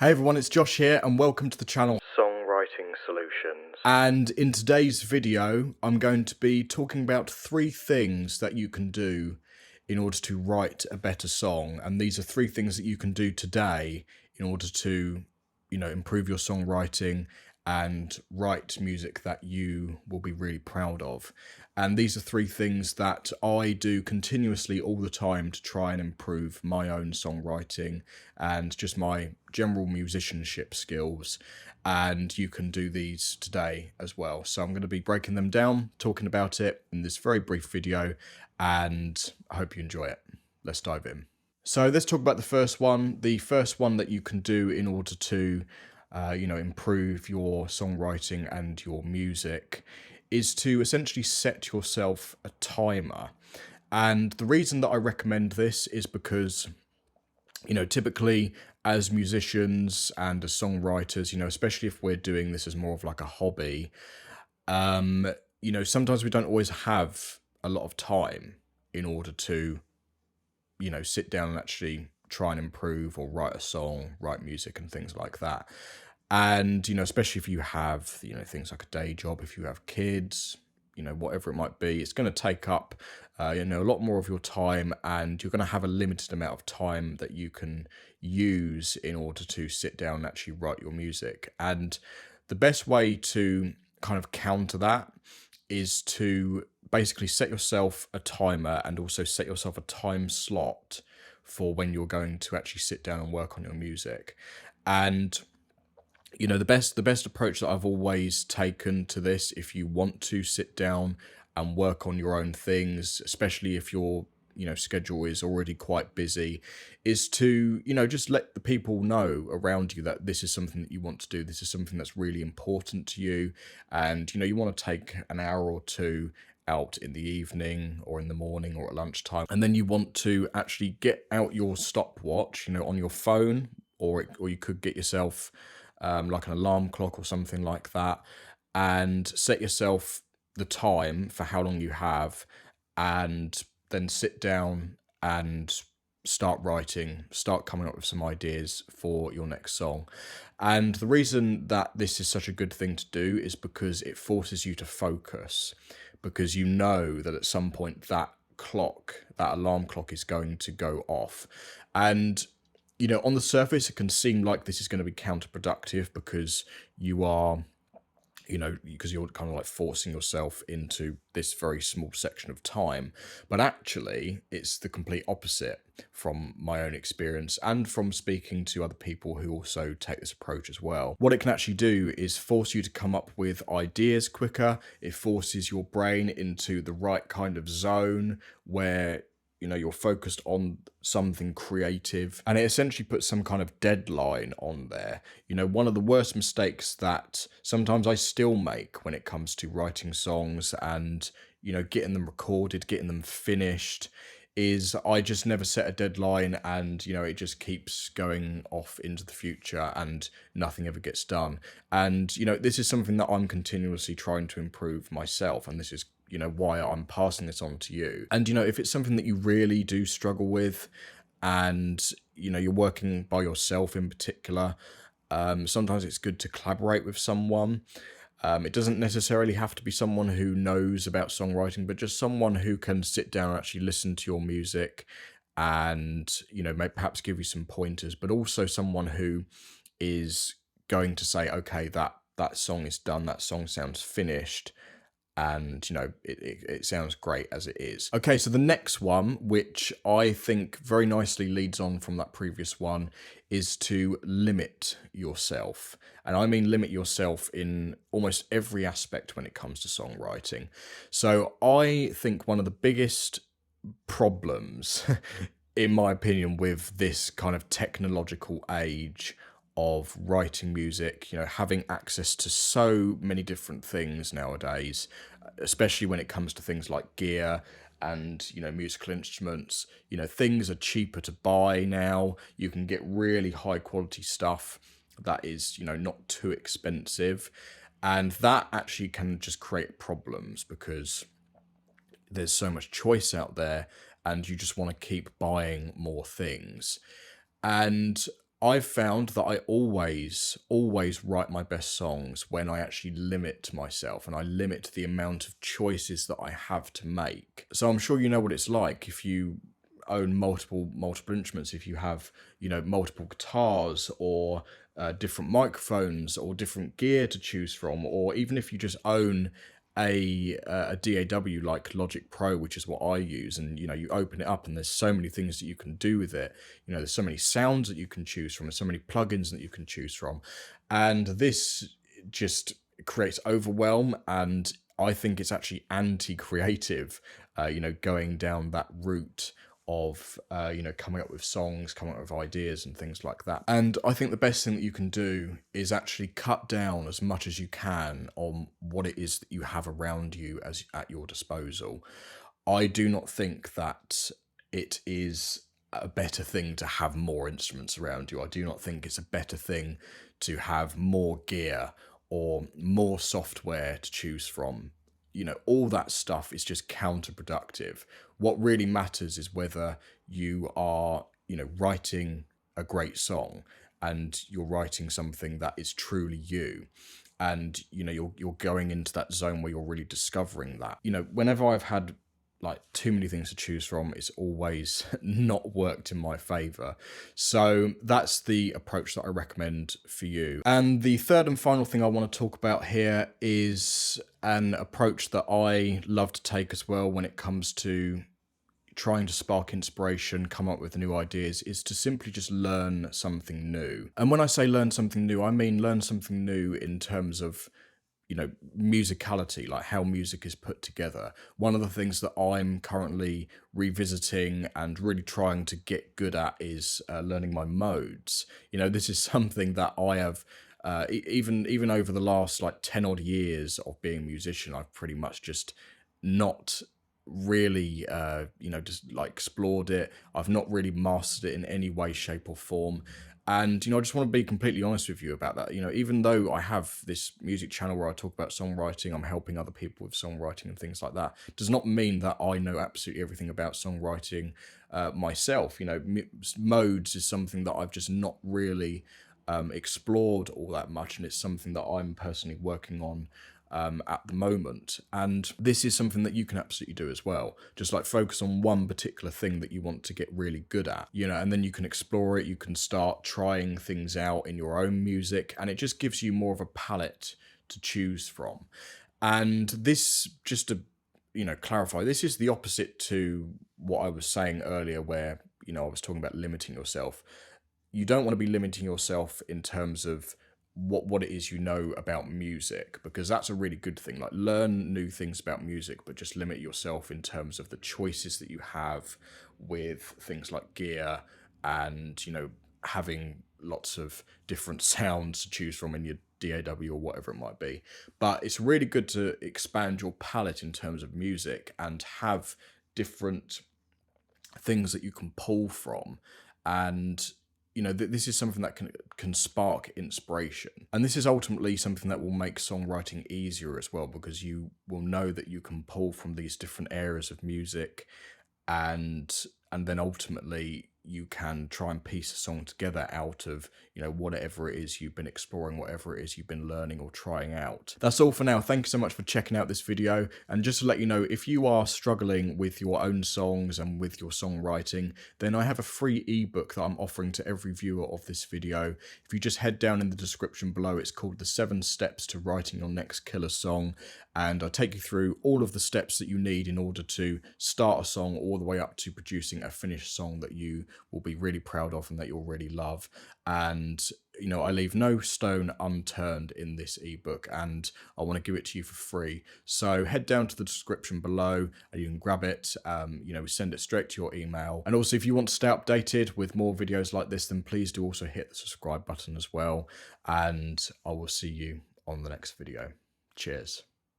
Hey everyone, it's Josh here and welcome to the channel. Songwriting Solutions. And in today's video, I'm going to be talking about 3 things that you can do in order to write a better song. And these are 3 things that you can do today in order to, improve your songwriting and write music that you will be really proud of. And these are 3 things that I do continuously all the time to try and improve my own songwriting and just my general musicianship skills. And you can do these today as well. So I'm going to be breaking them down, talking about it in this very brief video, and I hope you enjoy it. Let's dive in. So let's talk about the first one. The first one that you can do in order to improve your songwriting and your music is to essentially set yourself a timer. And the reason that I recommend this is because, typically as musicians and as songwriters, especially if we're doing this as more of like a hobby, sometimes we don't always have a lot of time in order to, sit down and actually try and improve or write a song, write music and things like that. And, especially if you have, things like a day job, if you have kids, whatever it might be, it's going to take up, a lot more of your time, and you're going to have a limited amount of time that you can use in order to sit down and actually write your music. And the best way to kind of counter that is to basically set yourself a timer and also set yourself a time slot for when you're going to actually sit down and work on your music. And the best approach that I've always taken to this, if you want to sit down and work on your own things, especially if your schedule is already quite busy, is to just let the people know around you that this is something that you want to do. This is something that's really important to you, and you want to take an hour or two out in the evening or in the morning or at lunchtime, and then you want to actually get out your stopwatch, on your phone, or you could get yourself like an alarm clock or something like that, and set yourself the time for how long you have, and then sit down and start writing, start coming up with some ideas for your next song. And the reason that this is such a good thing to do is because it forces you to focus, because you know that at some point that alarm clock is going to go off. And on the surface, it can seem like this is going to be counterproductive because you are, because you're kind of like forcing yourself into this very small section of time. But actually, it's the complete opposite from my own experience and from speaking to other people who also take this approach as well. What it can actually do is force you to come up with ideas quicker. It forces your brain into the right kind of zone where you're focused on something creative, and it essentially puts some kind of deadline on there. One of the worst mistakes that sometimes I still make when it comes to writing songs and, getting them recorded, getting them finished, is I just never set a deadline, and, it just keeps going off into the future and nothing ever gets done. And, this is something that I'm continuously trying to improve myself, and this is why I'm passing this on to you. And, if it's something that you really do struggle with and, you're working by yourself in particular, sometimes it's good to collaborate with someone. It doesn't necessarily have to be someone who knows about songwriting, but just someone who can sit down and actually listen to your music and, perhaps give you some pointers, but also someone who is going to say, okay, that song is done, that song sounds finished, and it sounds great as it is. Okay, so the next one, which I think very nicely leads on from that previous one, is to limit yourself. And I mean limit yourself in almost every aspect when it comes to songwriting. So I think one of the biggest problems in my opinion with this kind of technological age of writing music, having access to so many different things nowadays, especially when it comes to things like gear and, musical instruments. Things are cheaper to buy now. You can get really high quality stuff that is, not too expensive. And that actually can just create problems because there's so much choice out there and you just want to keep buying more things. And I've found that I always write my best songs when I actually limit myself and I limit the amount of choices that I have to make. So I'm sure you know what it's like if you own multiple instruments, if you have, multiple guitars or different microphones or different gear to choose from, or even if you just own a DAW like Logic Pro, which is what I use, and you open it up and there's so many things that you can do with it. There's so many sounds that you can choose from, there's so many plugins that you can choose from, and this just creates overwhelm. And I think it's actually anti-creative, going down that route of coming up with songs, coming up with ideas and things like that. And I think the best thing that you can do is actually cut down as much as you can on what it is that you have around you as at your disposal. I do not think that it is a better thing to have more instruments around you. I do not think it's a better thing to have more gear or more software to choose from. All that stuff is just counterproductive. What really matters is whether you are, writing a great song and you're writing something that is truly you. And, you're going into that zone where you're really discovering that. Whenever I've had like too many things to choose from, it's always not worked in my favor. So that's the approach that I recommend for you. And the third and final thing I want to talk about here is an approach that I love to take as well when it comes to trying to spark inspiration, come up with new ideas, is to simply just learn something new. And when I say learn something new, I mean learn something new in terms of musicality, like how music is put together. One of the things that I'm currently revisiting and really trying to get good at is learning my modes. This is something that I have even over the last like 10 odd years of being a musician, I've pretty much just not really just like explored it. I've not really mastered it in any way, shape or form. And, I just want to be completely honest with you about that. Even though I have this music channel where I talk about songwriting, I'm helping other people with songwriting and things like that, does not mean that I know absolutely everything about songwriting myself. Modes is something that I've just not really explored all that much. And it's something that I'm personally working on at the moment. And this is something that you can absolutely do as well. Just like focus on one particular thing that you want to get really good at, and then you can explore it. You can start trying things out in your own music, and it just gives you more of a palette to choose from. And this, just to, clarify, this is the opposite to what I was saying earlier, where, I was talking about limiting yourself. You don't want to be limiting yourself in terms of what it is about music, because that's a really good thing. Like, learn new things about music, but just limit yourself in terms of the choices that you have with things like gear and having lots of different sounds to choose from in your DAW or whatever it might be. But it's really good to expand your palette in terms of music and have different things that you can pull from. And this is something that can spark inspiration. And this is ultimately something that will make songwriting easier as well, because you will know that you can pull from these different areas of music, and then ultimately you can try and piece a song together out of, whatever it is you've been exploring, whatever it is you've been learning or trying out. That's all for now. Thank you so much for checking out this video. And just to let you know, if you are struggling with your own songs and with your songwriting, then I have a free ebook that I'm offering to every viewer of this video. If you just head down in the description below, it's called The 7 Steps to Writing Your Next Killer Song. And I take you through all of the steps that you need in order to start a song all the way up to producing a finished song that you will be really proud of and that you'll really love. And I leave no stone unturned in this ebook, and I want to give it to you for free. So head down to the description below and you can grab it. We send it straight to your email. And also, if you want to stay updated with more videos like this, then please do also hit the subscribe button as well. And I will see you on the next video. Cheers.